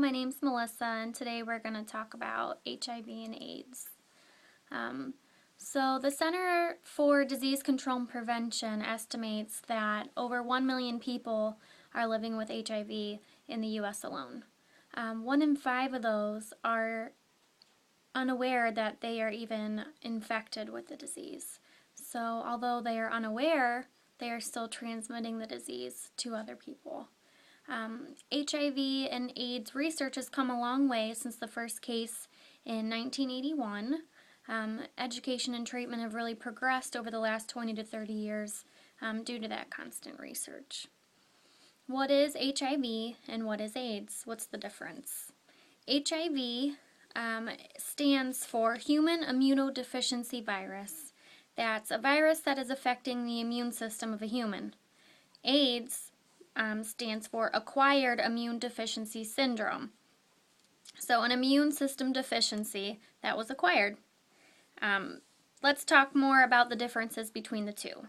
my name's Melissa, and today we're going to talk about HIV and AIDS. So the Center for Disease Control and Prevention estimates that over 1 million people are living with HIV in the U.S. alone. 1 in 5 of those are unaware that they are even infected with the disease. So although they are unaware, they are still transmitting the disease to other people. HIV and AIDS research has come a long way since the first case in 1981. Education and treatment have really progressed over the last 20 to 30 years due to that constant research. What is HIV and what is AIDS? What's the difference? HIV stands for Human Immunodeficiency Virus. That's a virus that is affecting the immune system of a human. AIDS stands for Acquired Immune Deficiency Syndrome. So an immune system deficiency that was acquired. Let's talk more about the differences between the two.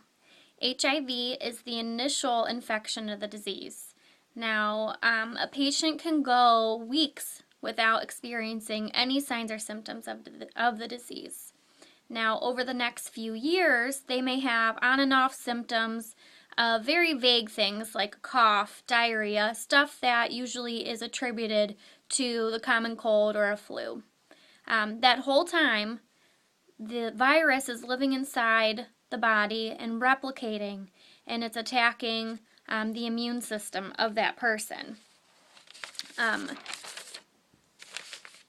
HIV is the initial infection of the disease. Now, a patient can go weeks without experiencing any signs or symptoms of the disease. Now, over the next few years, they may have on and off symptoms of very vague things like cough, diarrhea, stuff that usually is attributed to the common cold or a flu. That whole time, the virus is living inside the body and replicating, and it's attacking the immune system of that person.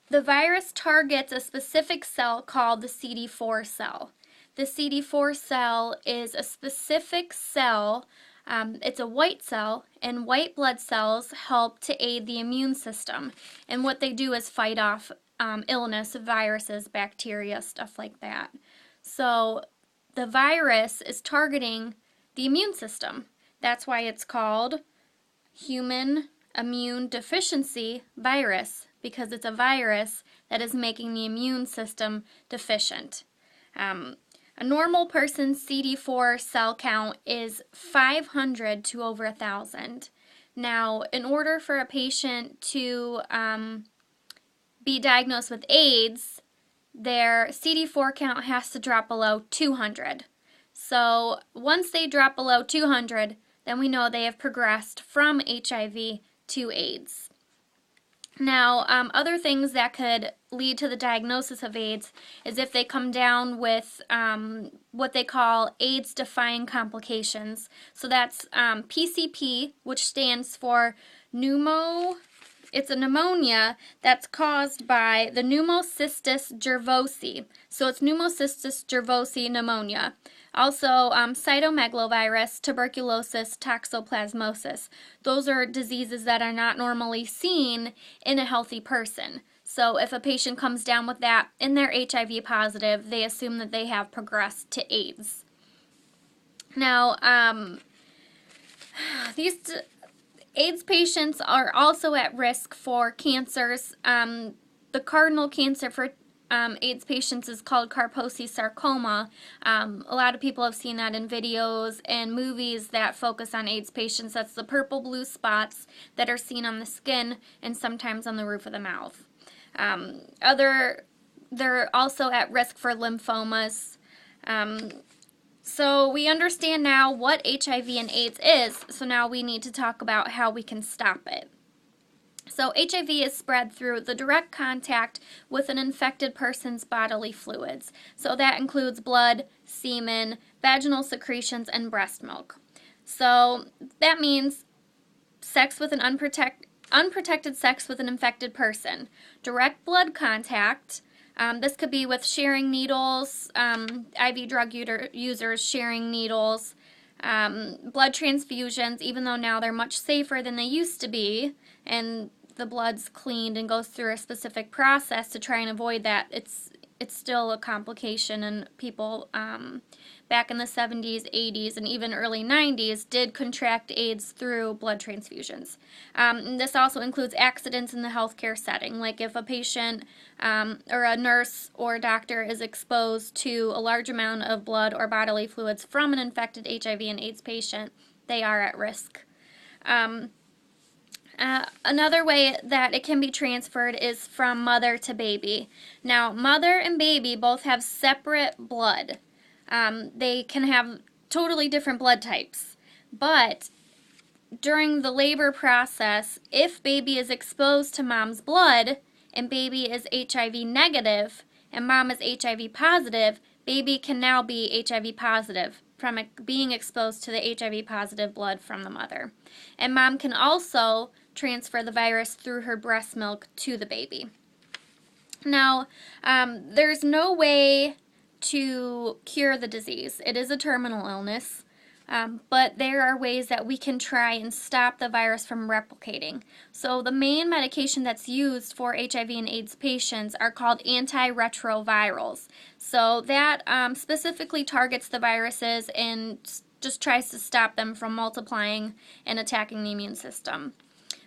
The virus targets a specific cell called the CD4 cell. The CD4 cell is a specific cell, it's a white cell, and white blood cells help to aid the immune system. And what they do is fight off illness, viruses, bacteria, stuff like that. So the virus is targeting the immune system. That's why it's called Human Immune Deficiency Virus, because it's a virus that is making the immune system deficient. A normal person's CD4 cell count is 500 to over 1,000. Now, in order for a patient to be diagnosed with AIDS, their CD4 count has to drop below 200. So once they drop below 200, then we know they have progressed from HIV to AIDS. Now, other things that could lead to the diagnosis of AIDS is if they come down with what they call AIDS-defying complications. So that's PCP, which stands for it's a pneumonia that's caused by the pneumocystis jirovecii. So it's pneumocystis jirovecii pneumonia. Also, cytomegalovirus, tuberculosis, toxoplasmosis. Those are diseases that are not normally seen in a healthy person. So if a patient comes down with that and they're HIV positive, they assume that they have progressed to AIDS. Now, these AIDS patients are also at risk for cancers. The cardinal cancer for AIDS patients is called Kaposi sarcoma. A lot of people have seen that in videos and movies that focus on AIDS patients. That's the purple-blue spots that are seen on the skin and sometimes on the roof of the mouth. They're also at risk for lymphomas. So we understand now what HIV and AIDS is, so now we need to talk about how we can stop it. So HIV is spread through the direct contact with an infected person's bodily fluids. So that includes blood, semen, vaginal secretions, and breast milk. So that means sex with an unprotected sex with an infected person. Direct blood contact. This could be with sharing needles, IV drug users sharing needles, blood transfusions, even though now they're much safer than they used to be, and the blood's cleaned and goes through a specific process to try and avoid that. It's still a complication, and people back in the 70s, 80s, and even early 90s did contract AIDS through blood transfusions. This also includes accidents in the healthcare setting, like if a patient or a nurse or a doctor is exposed to a large amount of blood or bodily fluids from an infected HIV and AIDS patient, they are at risk. Another way that it can be transferred is from mother to baby. Now, mother and baby both have separate blood. They can have totally different blood types. But during the labor process, if baby is exposed to mom's blood and baby is HIV negative and mom is HIV positive, baby can now be HIV positive from being exposed to the HIV positive blood from the mother. And mom can also transfer the virus through her breast milk to the baby. Now, there's no way to cure the disease. It is a terminal illness. But there are ways that we can try and stop the virus from replicating. So the main medication that's used for HIV and AIDS patients are called antiretrovirals. So that specifically targets the viruses and just tries to stop them from multiplying and attacking the immune system.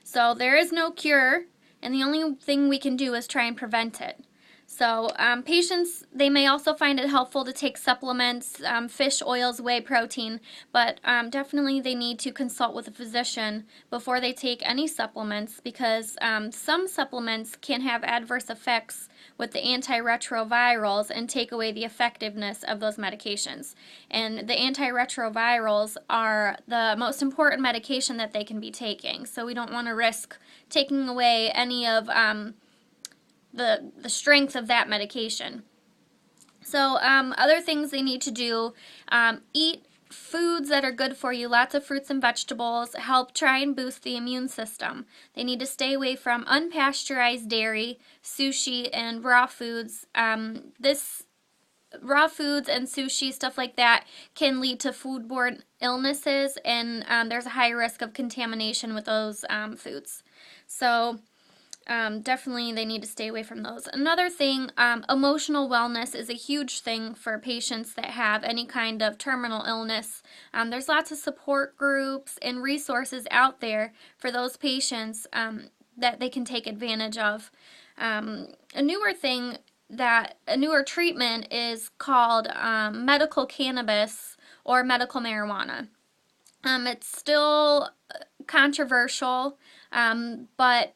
So there is no cure, and the only thing we can do is try and prevent it. So patients, they may also find it helpful to take supplements, fish oils, whey protein, but definitely they need to consult with a physician before they take any supplements, because some supplements can have adverse effects with the antiretrovirals and take away the effectiveness of those medications. And the antiretrovirals are the most important medication that they can be taking, so we don't want to risk taking away any of the strength of that medication. So other things they need to do, eat foods that are good for you, lots of fruits and vegetables, help try and boost the immune system. They need to stay away from unpasteurized dairy, sushi, and raw foods. Raw foods and sushi, stuff like that, can lead to foodborne illnesses, and there's a high risk of contamination with those foods. So definitely they need to stay away from those. Another thing, emotional wellness is a huge thing for patients that have any kind of terminal illness. There's lots of support groups and resources out there for those patients that they can take advantage of. A newer treatment is called medical cannabis or medical marijuana. It's still controversial, but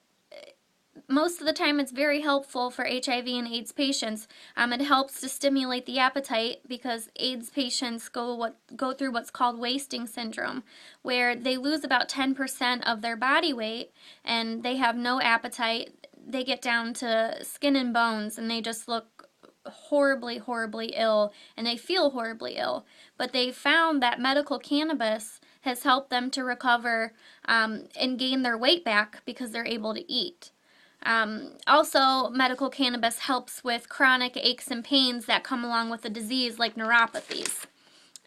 most of the time it's very helpful for HIV and AIDS patients. It helps to stimulate the appetite, because AIDS patients go through what's called wasting syndrome, where they lose about 10% of their body weight and they have no appetite. They get down to skin and bones and they just look horribly, horribly ill, and they feel horribly ill. But they found that medical cannabis has helped them to recover and gain their weight back because they're able to eat. Also, medical cannabis helps with chronic aches and pains that come along with the disease, like neuropathies.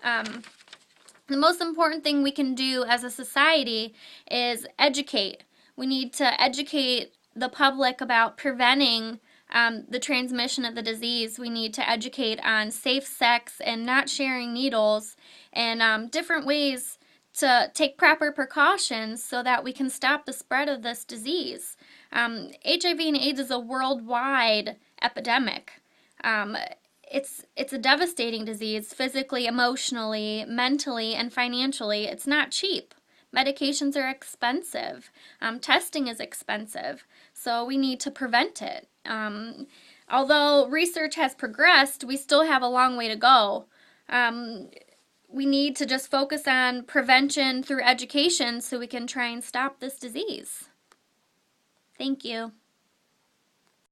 The most important thing we can do as a society is educate. We need to educate the public about preventing the transmission of the disease. We need to educate on safe sex and not sharing needles, and different ways to take proper precautions so that we can stop the spread of this disease. HIV and AIDS is a worldwide epidemic. It's a devastating disease, physically, emotionally, mentally, and financially. It's not cheap. Medications are expensive. Testing is expensive. So we need to prevent it. Although research has progressed, we still have a long way to go. We need to just focus on prevention through education so we can try and stop this disease. Thank you.